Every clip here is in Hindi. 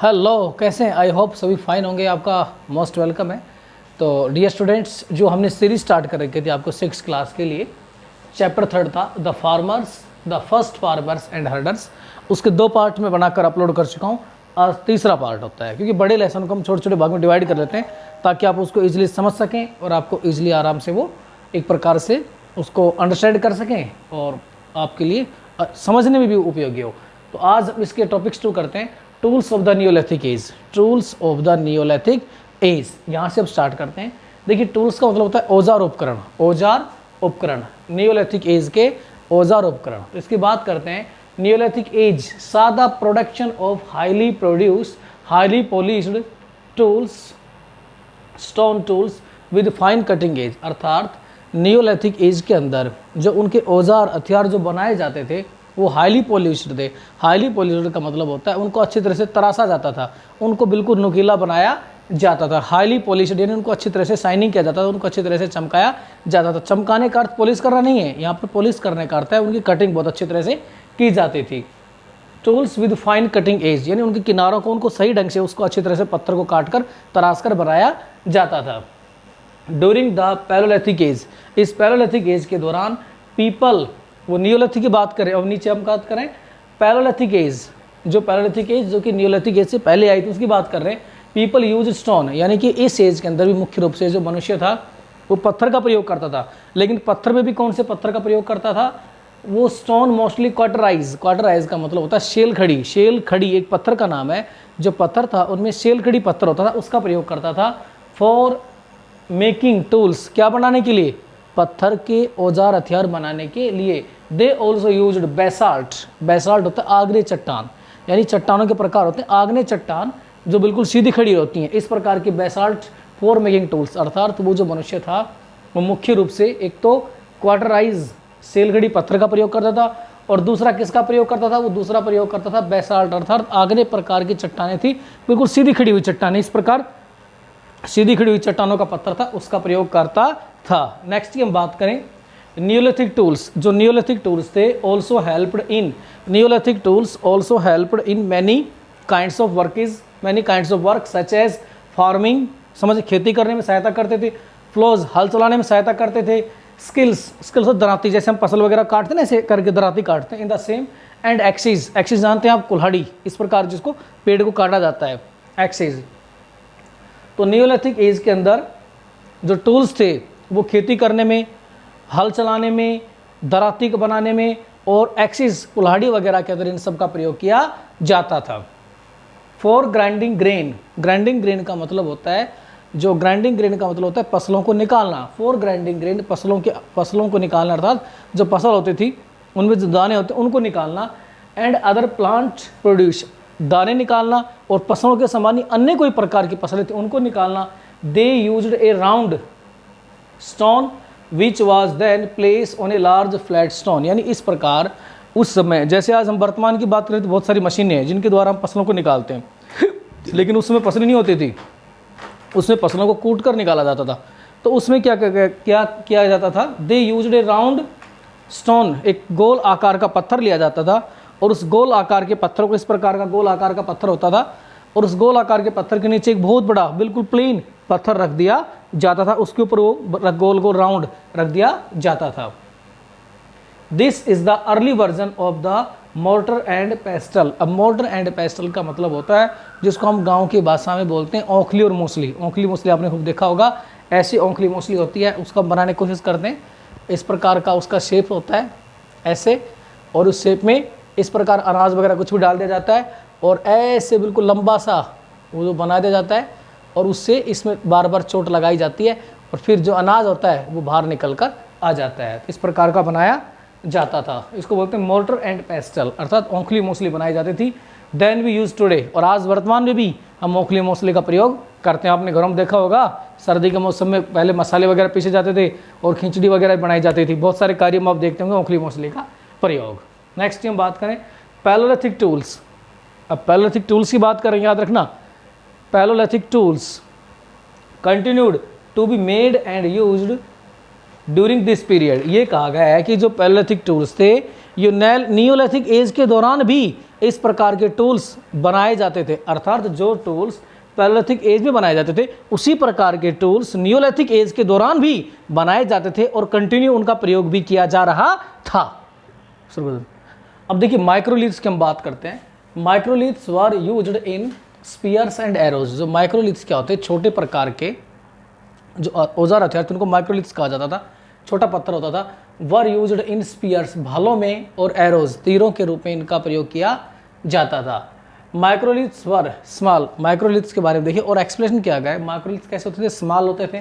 हेलो, कैसे हैं? आई होप सभी फाइन होंगे। आपका मोस्ट वेलकम है। तो डियर स्टूडेंट्स, जो हमने सीरीज स्टार्ट कर रखी थी आपको 6th क्लास के लिए, चैप्टर 3 था the farmers, the first farmers and herders. उसके 2 पार्ट में बनाकर अपलोड कर चुका हूँ। आज तीसरा पार्ट होता है, क्योंकि बड़े लेसन को हम छोटे छोटे भाग में डिवाइड कर लेते हैं ताकि आप उसको ईजिली समझ सकें और आपको ईजिली आराम से वो एक प्रकार से उसको अंडरस्टैंड कर सकें और आपके लिए समझने में भी उपयोगी हो। तो आज हम इसके टॉपिक शुरू करते हैं, tools of the Neolithic age. Tools of the Neolithic age, यहाँ से अब स्टार्ट करते हैं। देखिए, टूल्स का मतलब होता है औजार उपकरण। औजार उपकरण, नियोलिथिक एज के औजार उपकरण। तो इसकी बात करते हैं। नियोलिथिक एज सादा production of highly produced, highly polished tools, stone tools with fine cutting edge. अर्थात नियोलिथिक एज के अंदर जो उनके औजार हथियार जो बनाए जाते थे वो हाईली पॉलिश्ड थे। हाईली पॉलिश्ड का मतलब होता है उनको अच्छी तरह से तराशा जाता था, उनको बिल्कुल नुकीला बनाया जाता था। हाईली पॉलिश्ड यानी उनको अच्छी तरह से शाइनिंग किया जाता था, उनको अच्छी तरह से चमकाया जाता था। चमकाने का अर्थ पॉलिश करना नहीं है, यहाँ पर पॉलिश करने का अर्थ है उनकी कटिंग बहुत अच्छी तरह से की जाती थी। Tools with fine cutting edge यानी उनके किनारों को उनको सही ढंग से उसको अच्छी तरह से पत्थर को काट कर तराश कर बनाया जाता था। ड्यूरिंग द पैलोलिथिक एज, इस पैलोलिथिक एज के दौरान पीपल, वो नियोलिथिक की बात करें और नीचे हम बात करें पैलोलिथिक एज, जो पैलोलिथिक एज जो कि नियोलिथिक एज से पहले आई थी उसकी बात कर रहे हैं। पीपल यूज स्टोन, यानी कि इस एज के अंदर भी मुख्य रूप से जो मनुष्य था वो पत्थर का प्रयोग करता था। लेकिन पत्थर में भी कौन से पत्थर का प्रयोग करता था? वो स्टोन मोस्टली क्वार्टराइज। क्वार्टराइज का मतलब होता है शेल खड़ी। शेल खड़ी एक पत्थर का नाम है। जो पत्थर था उनमें शेल खड़ी पत्थर होता था, उसका प्रयोग करता था फॉर मेकिंग टूल्स। क्या बनाने के लिए? पत्थर के औजार हथियार बनाने के लिए। They also used basalt. Basalt होता है आग्नेय चट्टान, यानी चट्टानों के प्रकार होते हैं आग्नेय चट्टान जो बिल्कुल सीधी खड़ी होती हैं, इस प्रकार की बेसाल्ट फॉर मेकिंग टूल्स। अर्थात वो जो मनुष्य था वो मुख्य रूप से एक तो क्वार्टराइज सेलखड़ी पत्थर का प्रयोग करता था और दूसरा किसका प्रयोग करता था? वो दूसरा प्रयोग करता था बेसाल्ट, अर्थात आग्नेय प्रकार की चट्टानें थी, बिल्कुल सीधी खड़ी हुई चट्टानें, इस प्रकार सीधी खड़ी हुई चट्टानों का पत्थर था उसका प्रयोग करता था। नेक्स्ट की हम बात करें नियोलिथिक टूल्स। जो नियोलिथिक टूल्स थे also helped in, neolithic tools also helped in many kinds of works, many kinds of work such as farming, समझ खेती करने में सहायता करते थे। फ्लोज, हल चलाने में सहायता करते थे। स्किल्स, स्किल्स दराती, जैसे हम फसल वगैरह काटते हैं ना ऐसे करके दराती काटते हैं, in the same. And axis, axis जानते हैं आप, कुल्हाड़ी, इस प्रकार जिसको पेड़ को काटा जाता है, एक्सिस। तो नियोलिथिक एज के अंदर जो टूल्स थे वो खेती करने में, हल चलाने में, दराती को बनाने में और एक्सिस कुल्हाड़ी वगैरह के अंदर इन सब का प्रयोग किया जाता था। For grinding grain, grinding grain का मतलब होता है, जो ग्राइंडिंग ग्रेन का मतलब होता है फसलों को निकालना। फॉर ग्राइंडिंग ग्रेन, फसलों को निकालना, अर्थात जो फसल होती थी उनमें जो दाने होते हैं उनको निकालना। एंड अदर प्लांट प्रोड्यूस, दाने निकालना और फसलों के समान ही अन्य कोई प्रकार की फसलें थी उनको निकालना। They used a round stone which was then place on a large flat stone, यानी इस प्रकार उस समय, जैसे आज हम वर्तमान की बात करें तो बहुत सारी मशीनें हैं जिनके द्वारा हम फसलों को निकालते हैं लेकिन उस समय फसलें नहीं होती थी, उसमें फसलों को कूट कर निकाला जाता था। तो उसमें क्या क्या किया जाता था? दे यूज्ड ए राउंड स्टोन, एक गोल आकार का पत्थर लिया जाता था और उस गोल आकार के पत्थर को, इस प्रकार का गोल आकार का पत्थर होता था और उस गोल आकार के पत्थर के नीचे एक बहुत बड़ा बिल्कुल प्लेन पत्थर रख दिया जाता था, उसके ऊपर वो गोल गोल राउंड रख दिया जाता था। This is the early version of the mortar and pastel. अब मोर्टर एंड पेस्टल का मतलब होता है जिसको हम गांव की भाषा में बोलते हैं औंखली और मूसली। औंखली मूसली आपने खूब देखा होगा, ऐसी औंखली मूसली होती है, उसका बनाने की कोशिश करते हैं। इस प्रकार का उसका शेप होता है ऐसे, और उस शेप में इस प्रकार अनाज वगैरह कुछ भी डाल दिया जाता है और ऐसे बिल्कुल लंबा सा वो जो बना दिया जाता है और उससे इसमें बार बार चोट लगाई जाती है और फिर जो अनाज होता है वो बाहर निकल कर आ जाता है। इस प्रकार का बनाया जाता था, इसको बोलते हैं मोर्टर एंड पेस्टल, अर्थात औंखली मूसली बनाई जाती थी। देन वी यूज टुडे, और आज वर्तमान में भी हम औंखली मूसली का प्रयोग करते हैं। आपने घरों में देखा होगा सर्दी के मौसम में पहले मसाले वगैरह पीसे जाते थे और खिचड़ी वगैरह बनाई जाती थी। बहुत सारे कार्य में आप देखते होंगे औंखली मूसली का प्रयोग। नेक्स्ट हम बात करें पैलोलिथिक टूल्स। अब पैलोलिथिक टूल्स की बात करें, याद रखना, Palaeolithic tools continued to be made and used during this period ये कहा गया है कि जो पैलेलिथिक टूल्स थे ये नियोलिथिक एज के दौरान भी इस प्रकार के टूल्स बनाए जाते थे, अर्थात जो टूल्स पैलेलिथिक एज में बनाए जाते थे उसी प्रकार के टूल्स नियोलिथिक एज के दौरान भी बनाए जाते थे और कंटिन्यू उनका प्रयोग भी किया जा रहा था। अब देखिए माइक्रोलिथ्स की हम बात करते हैं। Microliths were used in spears and arrows. जो माइक्रोलिथ्स क्या होते हैं, छोटे प्रकार के जो औजार हथियार थे उनको माइक्रोलिथ्स कहा जाता था, छोटा पत्थर होता था। वर यूज्ड इन स्पीयर्स, भालों में, और एरोज, तीरों के रूप में इनका प्रयोग किया जाता था। माइक्रोलिथ्स वर स्मॉल, माइक्रोलिथ्स के बारे में देखिए और एक्सप्लेनेशन किया गया है। माइक्रोलिथ्स कैसे होते थे, स्मॉल होते थे,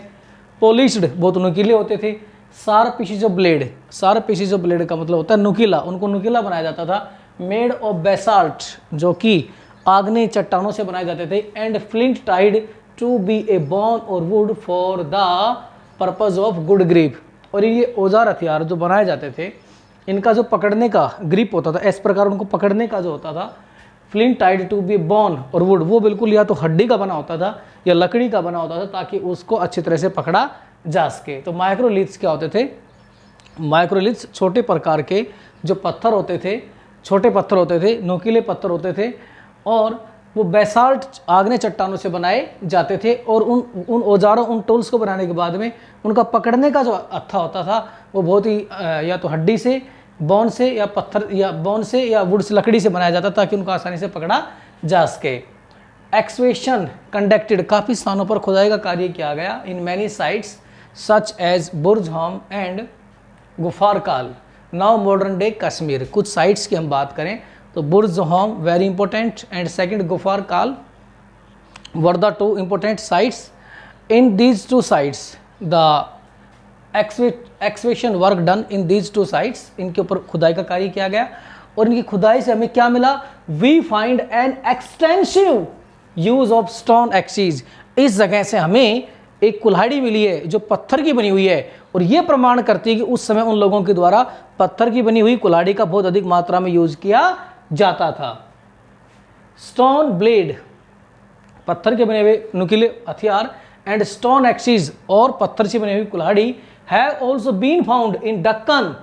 पॉलिश्ड, बहुत नुकीले होते थे, sharp pieces of blade, sharp pieces of blade का मतलब होता है नुकीला, उनको नुकीला बनाया जाता था। मेड ऑफ बेसाल्ट, जो कि आग्नेय चट्टानों से बनाए जाते थे। And flint tied to be a bone और wood for the purpose of good grip. और ये औजार हथियार जो बनाए जाते थे इनका जो पकड़ने का ग्रिप होता था, इस प्रकार उनको पकड़ने का जो होता था, फ्लिंट टाइड टू बी बॉन और वुड, वो बिल्कुल या तो हड्डी का बना होता था या लकड़ी का बना होता था ताकि उसको अच्छी तरह से पकड़ा जा सके। तो माइक्रोलिथ्स क्या होते थे, माइक्रोलिथ्स छोटे प्रकार के जो पत्थर होते थे, छोटे पत्थर होते थे, नुकीले पत्थर होते थे और वो बेसाल्ट आग्नेय चट्टानों से बनाए जाते थे। और उन औजारों, उन टूल्स को बनाने के बाद में उनका पकड़ने का जो हत्था होता था वो बहुत ही या तो हड्डी से, बोन से, या पत्थर या बोन से या वुड से, लकड़ी से बनाया जाता ताकि उनको आसानी से पकड़ा जा सके। एक्सवेशन कंडक्टेड, काफ़ी स्थानों पर खुदाई का कार्य किया गया। In many sites such as Burzahom and Gufkral, now modern day Kashmir. कुछ साइट्स की हम बात करें तो Burzahom very important and second Gufkral were the two important sites. In these two sites the excavation work done in these two sites, इनके ऊपर खुदाई का कार्य किया गया और इनकी खुदाई से हमें क्या मिला, we find an extensive use of stone axes. इस जगह से हमें एक कुल्हाड़ी मिली है जो पत्थर की बनी हुई है और यह प्रमाण करती है कि उस समय उन लोगों के द्वारा पत्थर की बनी हुई कुल्हाड़ी का बहुत अधिक मात्रा में यूज किया जाता था। स्टोन ब्लेड, पत्थर के बने हुए नुकीले हथियार, एंड स्टोन एक्सीज, और पत्थर से बनी हुई कुल्हाड़ी, have also been found in Deccan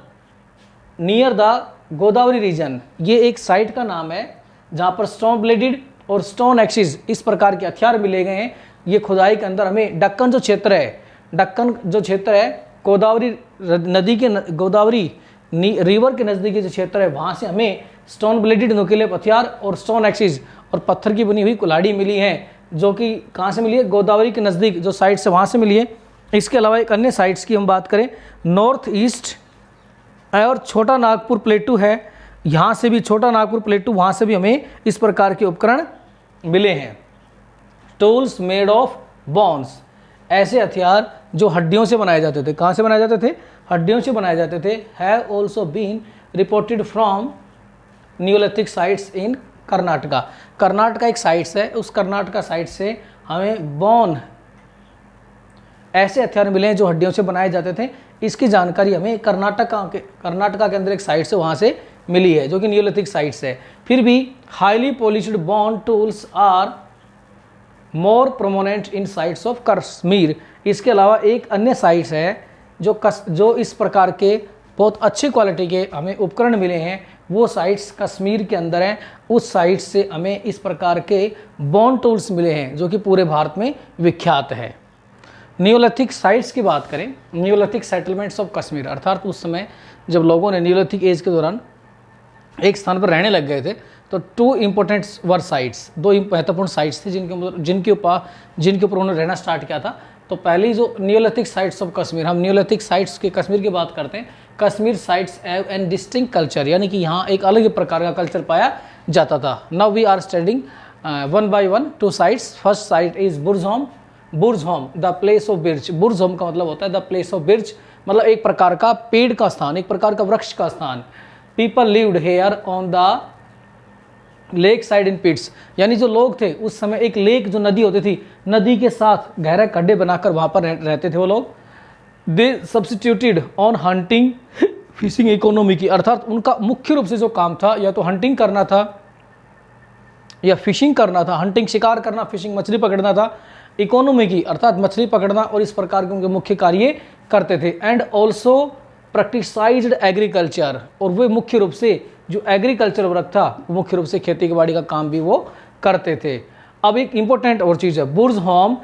near the Godavari region. ये एक साइट का नाम है जहां पर स्टोन ब्लेडेड और स्टोन एक्सीज इस प्रकार के हथियार मिले गए हैं। ये खुदाई के अंदर हमें दक्कन जो क्षेत्र है, दक्कन जो क्षेत्र है गोदावरी नदी के, गोदावरी रिवर के नज़दीकी जो क्षेत्र है वहाँ से हमें स्टोन ब्लेडेड नुकीले हथियार और स्टोन एक्सीज और पत्थर की बनी हुई कुल्हाड़ी मिली है, जो कि कहाँ से मिली है, गोदावरी के नज़दीक जो साइट से वहाँ से मिली है। इसके अलावा एक अन्य साइट्स की हम बात करें, नॉर्थ ईस्ट और छोटा नागपुर प्लेटू है, यहाँ से भी छोटा नागपुर प्लेटू, वहाँ से भी हमें इस प्रकार के उपकरण मिले हैं। टूल्स मेड ऑफ बोन्स, ऐसे हथियार जो हड्डियों से बनाए जाते थे, कहाँ से बनाए जाते थे, हड्डियों से बनाए जाते थे। Have also been reported from Neolithic sites in Karnataka. Karnataka एक साइट्स है, उस कर्नाटका साइट से हमें बोन, ऐसे हथियार मिले हैं जो हड्डियों से बनाए जाते थे। इसकी जानकारी हमें कर्नाटका के अंदर एक साइट से वहाँ से मिली है जो कि नियोलिथिक साइट्स है। फिर भी highly polished bone tools are more prominent in sites of Kashmir. इसके अलावा एक अन्य साइट्स है जो इस प्रकार के बहुत अच्छी क्वालिटी के हमें उपकरण मिले हैं, वो साइट्स कश्मीर के अंदर हैं। उस साइट से हमें इस प्रकार के बोन टूल्स मिले हैं जो कि पूरे भारत में विख्यात है। नियोलिथिक साइट्स की बात करें, नियोलिथिक सेटलमेंट्स ऑफ कश्मीर, अर्थात उस समय जब लोगों ने नियोलिथिक एज के दौरान एक स्थान पर रहने लग गए थे तो टू इम्पोर्टेंट वर साइट्स, दो महत्वपूर्ण साइट्स थे जिनके ऊपर उन्होंने रहना स्टार्ट किया था। तो पहली जो नियोलिथिक साइट्स ऑफ कश्मीर, हम नियोलिथिक साइट्स के कश्मीर की बात करते हैं। Kashmir sites have an distinct culture, यानी कि यहाँ एक अलग प्रकार का कल्चर पाया जाता था। Now we are studying one by one two sites. First site is Burzahom, Burzahom the place of birch. Burzahom का मतलब होता है द प्लेस ऑफ बिर्च, मतलब एक प्रकार का पेड़ का स्थान, एक प्रकार का वृक्ष का स्थान। People lived here on the lake side in pits, यानी जो लोग थे उस समय एक लेक जो नदी होती थी, नदी के साथ गहरे खड्डे बनाकर वहाँ पर रहते थे वो लोग। They substituted on hunting fishing economy की, अर्थात उनका मुख्य रूप से जो काम था या तो हंटिंग करना था या फिशिंग करना था। हंटिंग शिकार करना, फिशिंग मछली पकड़ना था। इकोनॉमी की, अर्थात मछली पकड़ना और इस प्रकार के उनके मुख्य कार्य करते थे। एंड ऑल्सो प्रैक्टिसाइज्ड एग्रीकल्चर, और वे मुख्य रूप से जो एग्रीकल्चर वर्क था वो मुख्य रूप से खेती बाड़ी का काम भी वो करते थे। अब एक इंपॉर्टेंट और चीज़ है, बुर्ज होम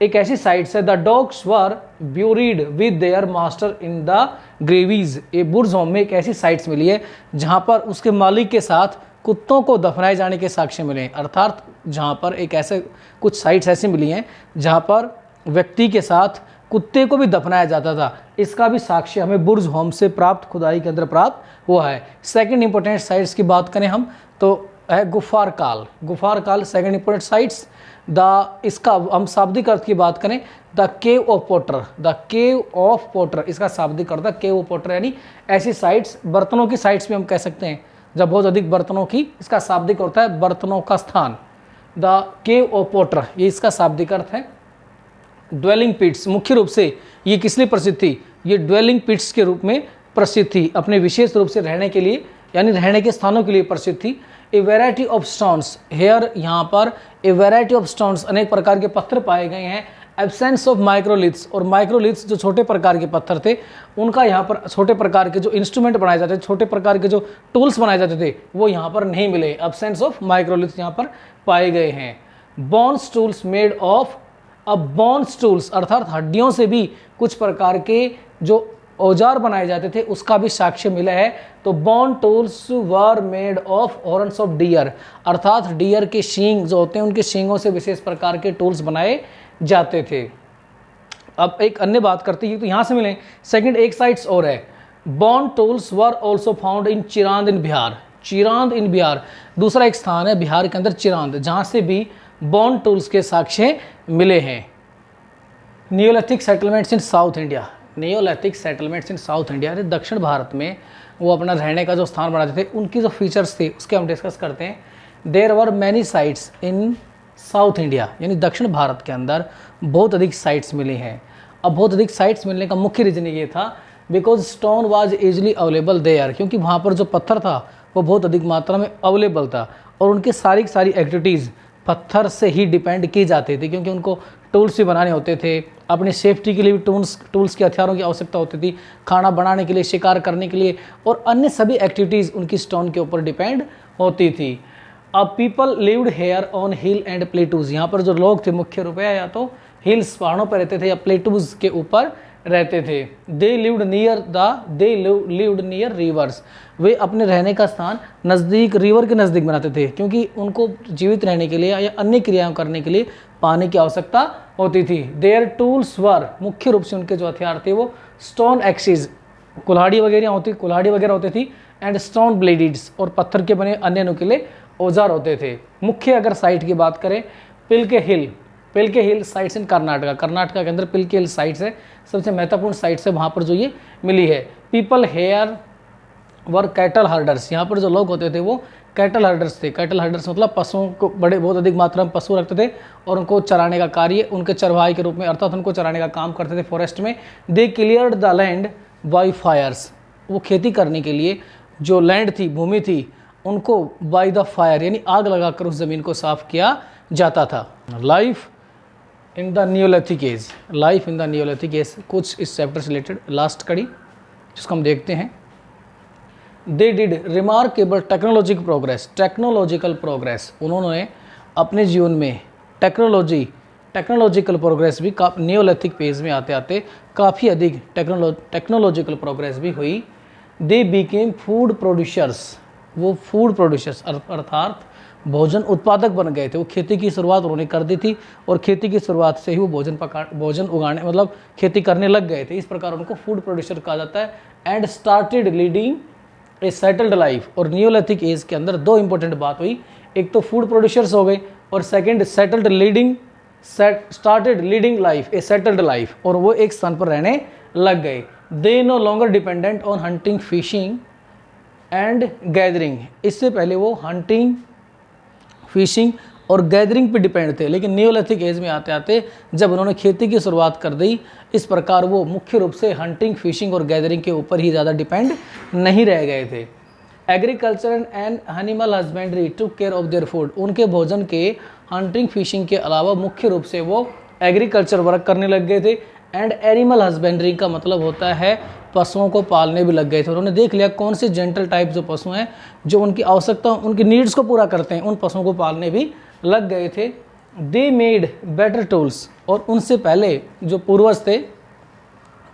एक ऐसी साइट है, the dogs were buried with their master in the gravies. ये बुर्ज होम में एक ऐसी साइट्स मिली है जहाँ पर उसके मालिक के साथ कुत्तों को दफनाए जाने के साक्ष्य मिले हैं। अर्थात जहाँ पर एक ऐसे कुछ साइट्स ऐसी मिली हैं जहाँ पर व्यक्ति के साथ कुत्ते को भी दफनाया जाता था, इसका भी साक्ष्य हमें बुर्ज होम से प्राप्त, खुदाई के अंदर प्राप्त हुआ है। सेकंड इंपॉर्टेंट साइट्स की बात करें हम तो है गुफार काल। गुफार काल सेकंड इंपॉर्टेंट साइट्स। इसका हम शाब्दिक अर्थ की बात करें, the cave of potter, the cave of potter, इसका शाब्दिक अर्थ केव ऑफ पोटर यानी ऐसी साइट्स, बर्तनों की साइट्स भी हम कह सकते हैं जब बहुत अधिक बर्तनों की, इसका शाब्दिक अर्थ है बर्तनों का स्थान। द केव ऑफ पोटर ये इसका शाब्दिक अर्थ है। ड्वेलिंग पिट्स, मुख्य रूप से ये किस लिए प्रसिद्ध थी, ये ड्वेलिंग पिट्स के रूप में प्रसिद्ध थी, अपने विशेष रूप से रहने के लिए यानी रहने के स्थानों के लिए प्रसिद्ध थी। A variety of stones here, यहाँ पर ए वेराइटी ऑफ स्टोन्स अनेक प्रकार के पत्थर पाए गए हैं। एब्सेंस ऑफ माइक्रोलिथ्स, और माइक्रोलिथ्स जो छोटे प्रकार के पत्थर थे उनका यहाँ पर छोटे प्रकार के जो इंस्ट्रूमेंट बनाए जाते थे, छोटे प्रकार के जो टूल्स बनाए जाते थे वो यहाँ पर नहीं मिले। एब्सेंस ऑफ माइक्रोलिथ्स यहाँ पर पाए गए हैं। बोन्स टूल्स मेड ऑफ, अब बोन्स टूल्स अर्थात हड्डियों से भी कुछ प्रकार के जो औजार बनाए जाते थे उसका भी साक्ष्य मिला है। तो bone tools were made of horns of dear, अर्थात डियर के सींग जो होते हैं उनके सींगों से विशेष प्रकार के टूल्स बनाए जाते थे। अब एक अन्य बात करते हैं तो यहाँ से मिले सेकंड एक साइट्स और है, bone tools were also found in Chirand in Bihar. Chirand in Bihar दूसरा एक स्थान है बिहार के अंदर चिरांद, जहाँ से भी बोन टूल्स के साक्ष्य मिले हैं। Neolithic settlements in South India, Neolithic settlements in South India यानी दक्षिण भारत में वो अपना रहने का जो स्थान बनाते थे उनकी जो फीचर्स थे उसके हम डिस्कस करते हैं। There were many sites in South India यानी दक्षिण भारत के अंदर बहुत अधिक साइट्स मिली हैं। अब बहुत अधिक साइट्स मिलने का मुख्य रीज़न ये था because stone was easily available there, क्योंकि वहाँ पर जो पत्थर था वो बहुत अधिक मात्रा में अवेलेबल था और उनकी सारी एक्टिविटीज़ पत्थर से ही डिपेंड की जाती थी, क्योंकि उनको टूल्स भी बनाने होते थे, अपनी सेफ्टी के लिए भी टूल्स के हथियारों की आवश्यकता होती थी, खाना बनाने के लिए, शिकार करने के लिए और अन्य सभी एक्टिविटीज़ उनकी स्टोन के ऊपर डिपेंड होती थी। अब people lived here on hill and plateaus, यहाँ पर जो लोग थे मुख्य रूप या तो हिल्स पहाड़ों पर रहते थे या प्लेटूज के ऊपर रहते थे। दे लिव्ड नियर रिवर्स, वे अपने रहने का स्थान नज़दीक रिवर के नज़दीक बनाते थे, क्योंकि उनको जीवित रहने के लिए या अन्य क्रियाएं करने के लिए पानी की आवश्यकता होती थी। देयर टूल्स वर, मुख्य रूप से उनके जो हथियार थे वो स्टोन एक्सिस, कुल्हाड़ी वगैरह होती थी, एंड स्टोन ब्लेडिड्स और पत्थर के बने अन्य नुकीले औजार होते थे। मुख्य अगर साइट की बात करें पिलके हिल साइट्स इन कर्नाटका के अंदर पिलके हिल साइट्स है, सबसे महत्वपूर्ण साइट्स है वहाँ पर जो ये मिली है। People here were cattle herders, यहाँ पर जो लोग होते थे वो कैटल हर्डर्स थे। कैटल हर्डर्स मतलब पशुओं को बहुत अधिक मात्रा में पशु रखते थे और उनको चराने का कार्य उनके चरवाही के रूप में अर्थात उनको चराने का काम करते थे फॉरेस्ट में। They cleared the land by fires, वो खेती करने के लिए जो लैंड थी, भूमि थी, उनको बाई द फायर यानी आग लगाकर उस ज़मीन को साफ किया जाता था। Life in the Neolithic age, कुछ इस चैप्टर से रिलेटेड लास्ट कड़ी जिसको हम देखते हैं। They did remarkable technological progress, उन्होंने अपने जीवन में टेक्नोलॉजिकल प्रोग्रेस भी नियोलिथिक पेज में आते आते काफ़ी अधिक टेक्नोलॉजिकल प्रोग्रेस भी हुई। दे बिकेम फूड प्रोड्यूसर्स, वो फूड प्रोड्यूसर्स अर्थात भोजन उत्पादक बन गए थे। वो खेती की शुरुआत उन्होंने कर दी थी और खेती की शुरुआत से ही वो भोजन उगाने मतलब खेती करने लग गए थे, इस प्रकार उनको फूड प्रोड्यूसर कहा जाता है। And started leading a settled life, और नियोलिथिक एज के अंदर दो इंपॉर्टेंट बात हुई, एक तो फूड प्रोड्यूसर्स हो गए और second started leading life a settled life, और वो एक स्थान पर रहने लग गए। They know longer dependent on hunting, fishing and gathering, इससे पहले वो हंटिंग, फिशिंग और गैदरिंग पे डिपेंड थे, लेकिन नियोलिथिक एज में आते आते जब उन्होंने खेती की शुरुआत कर दी, इस प्रकार वो मुख्य रूप से हंटिंग, फिशिंग और गैदरिंग के ऊपर ही ज़्यादा डिपेंड नहीं रह गए थे। Agriculture and animal husbandry took care of their food, उनके भोजन के हंटिंग, फिशिंग के अलावा मुख्य रूप से वो एग्रीकल्चर वर्क करने लग गए थे। एंड एनिमल हस्बेंड्री का मतलब होता है पशुओं को पालने भी लग गए थे। उन्होंने देख लिया कौन से जेंटल टाइप जो पशु हैं जो उनकी आवश्यकता उनकी नीड्स को पूरा करते हैं, उन पशुओं को पालने भी लग गए थे। दे मेड बेटर टूल्स, और उनसे पहले जो पूर्वज थे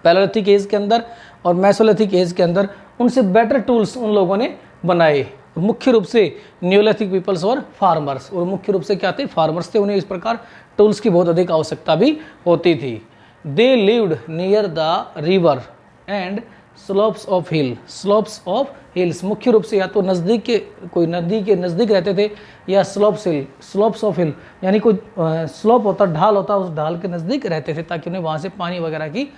पैलेलिथिक एज के अंदर और मेसोलिथिक एज के अंदर, उनसे बेटर टूल्स उन लोगों ने बनाए। मुख्य रूप से न्यूलिथिक पीपल्स और फार्मर्स, और मुख्य रूप से क्या थे, फार्मर्स थे। उन्हें इस प्रकार टूल्स की बहुत अधिक आवश्यकता भी होती थी। They lived near the river and slopes of hill, slopes of hills, मुख्य रूप से या तो नज़दीक के कोई नदी के नज़दीक रहते थे या स्लोप्स हिल, स्लोप्स ऑफ हिल यानी कोई स्लोप होता, ढाल होता, उस ढाल के नज़दीक रहते थे ताकि उन्हें वहाँ से पानी वगैरह की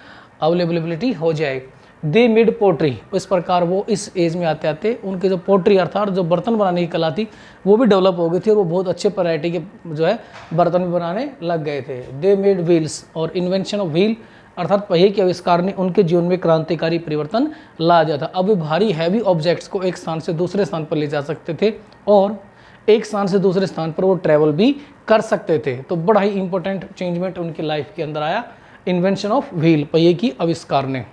अवेलेबिलिटी हो जाए। दे मेड पोट्री, इस प्रकार वो इस एज में आते आते उनके जो पोट्री अर्थात जो बर्तन बनाने की कला थी वो भी डेवलप हो गई थी और वो बहुत अच्छे वैरायटी के जो है बर्तन भी बनाने लग गए थे। दे मेड व्हील्स, और इन्वेंशन ऑफ व्हील अर्थात पहिए के आविष्कार ने उनके जीवन में क्रांतिकारी परिवर्तन ला दिया था। अब वे भारी हैवी ऑब्जेक्ट्स को एक स्थान से दूसरे स्थान पर ले जा सकते थे और एक स्थान से दूसरे स्थान पर वो ट्रैवल भी कर सकते थे। तो बड़ा ही इंपॉर्टेंट चेंजमेंट उनकी लाइफ के अंदर आया इन्वेंशन ऑफ व्हील, पहिए की आविष्कार ने।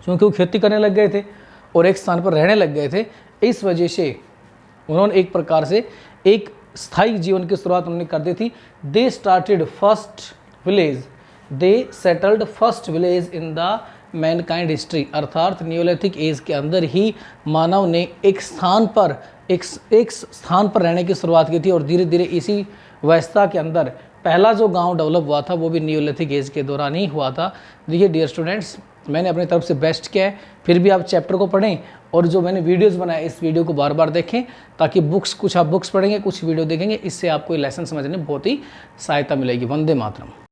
क्योंकि वो खेती करने लग गए थे और एक स्थान पर रहने लग गए थे, इस वजह से उन्होंने एक प्रकार से एक स्थायी जीवन की शुरुआत उन्होंने कर दी थी। They started first village, they settled first village in the Mankind history, अर्थात न्यूलिथिक एज के अंदर ही मानव ने एक स्थान पर रहने की शुरुआत की थी और धीरे धीरे इसी व्यवस्था के अंदर पहला जो गांव डेवलप हुआ था वो भी न्यूलिथिक एज के दौरान ही हुआ था। देखिए डियर स्टूडेंट्स, मैंने अपनी तरफ से बेस्ट किया है, फिर भी आप चैप्टर को पढ़ें और जो मैंने वीडियोस बनाए इस वीडियो को बार बार देखें ताकि कुछ आप बुक्स पढ़ेंगे, कुछ वीडियो देखेंगे, इससे आपको ये लेसन समझने में बहुत ही सहायता मिलेगी। वंदे मातरम।